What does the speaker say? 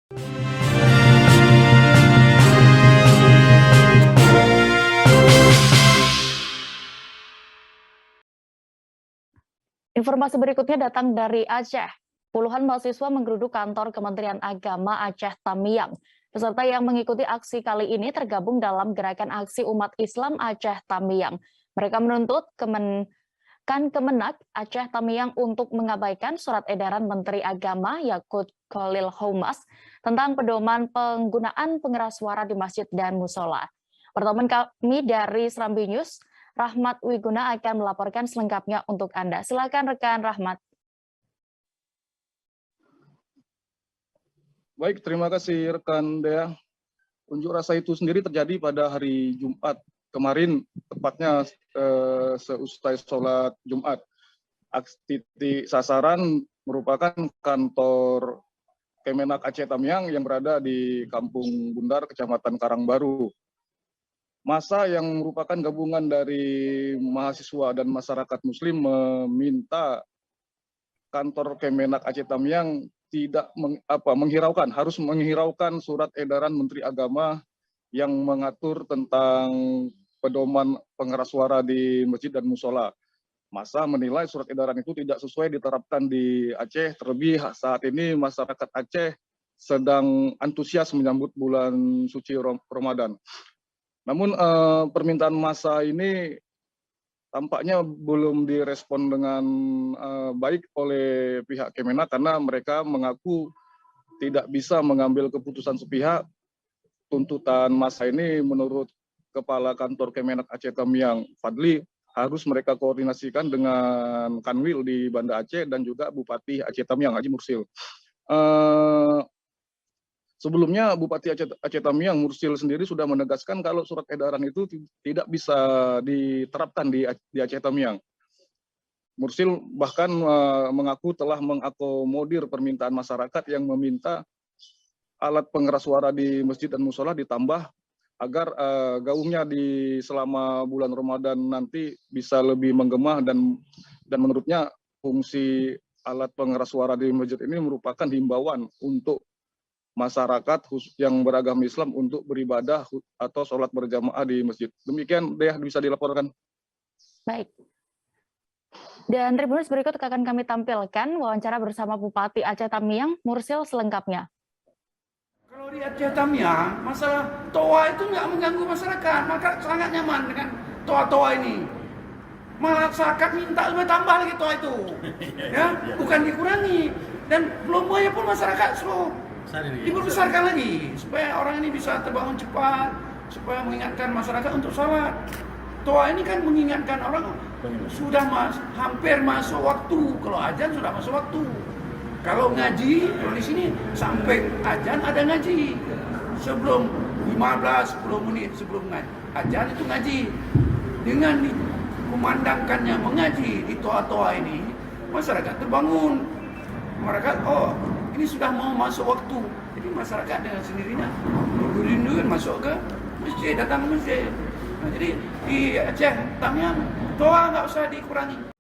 Informasi berikutnya datang dari Aceh. Puluhan mahasiswa menggeruduk kantor Kementerian Agama Aceh Tamiang. Peserta yang mengikuti aksi kali ini tergabung dalam gerakan aksi umat Islam Aceh Tamiang. Mereka menuntut Kemenak Aceh Tamiang untuk mengabaikan surat edaran Menteri Agama Yakut Khalil Houmas tentang pedoman penggunaan pengeras suara di masjid dan musola. Pertemuan kami dari Serambi News, Rahmat Wiguna akan melaporkan selengkapnya untuk Anda. Silakan rekan Rahmat. Baik, terima kasih rekan Dea. Unjuk rasa itu sendiri terjadi pada hari Jumat kemarin, tepatnya seusai sholat Jumat. Titik sasaran merupakan kantor Kemenak Aceh Tamiang yang berada di Kampung Bundar, Kecamatan Karangbaru. Massa yang merupakan gabungan dari mahasiswa dan masyarakat Muslim meminta kantor Kemenak Aceh Tamiang tidak harus menghiraukan surat edaran Menteri Agama yang mengatur tentang pedoman pengeras suara di masjid dan musola. Massa menilai surat edaran itu tidak sesuai diterapkan di Aceh, terlebih saat ini masyarakat Aceh sedang antusias menyambut bulan suci Ramadan. Namun permintaan massa ini tampaknya belum direspon dengan baik oleh pihak Kemenak karena mereka mengaku tidak bisa mengambil keputusan sepihak. Tuntutan massa ini menurut Kepala Kantor Kemenak Aceh Tamiang, Fadli, harus mereka koordinasikan dengan Kanwil di Banda Aceh dan juga Bupati Aceh Tamiang, Haji Mursil. Sebelumnya Bupati Aceh Tamiang Mursil sendiri sudah menegaskan kalau surat edaran itu tidak bisa diterapkan di Aceh Tamiang. Mursil bahkan mengaku telah mengakomodir permintaan masyarakat yang meminta alat pengeras suara di masjid dan musola ditambah agar gaungnya selama bulan Ramadan nanti bisa lebih menggema dan menurutnya fungsi alat pengeras suara di masjid ini merupakan himbauan untuk masyarakat yang beragama Islam untuk beribadah atau sholat berjamaah di masjid. Demikian, Dea, bisa dilaporkan. Baik. Dan Tribunnews berikut akan kami tampilkan wawancara bersama Bupati Aceh Tamiang, Mursil, selengkapnya. Kalau di Aceh Tamiang, masalah toa itu nggak mengganggu masyarakat, maka sangat nyaman dengan toa-toa ini. Masyarakat minta lebih tambah lagi toa itu, ya, bukan dikurangi. Dan volume pun masyarakat suruh diperbesarkan lagi supaya orang ini bisa terbangun cepat, supaya mengingatkan masyarakat untuk sholat. Toa ini kan mengingatkan orang sudah hampir masuk waktu. Kalau azan sudah masuk waktu. Kalau ngaji, kalau di sini sampai azan ada ngaji. Sebelum 15-10 menit sebelum azan itu ngaji. Dengan dikumandangkannya mengaji di toa-toa ini, masyarakat terbangun. Masyarakat, oh, ini sudah mau masuk waktu. Jadi masyarakat dengan sendirinya rindu masuk ke masjid, datang ke masjid. Nah, jadi di Aceh Tamiang toa nggak usah dikurangi.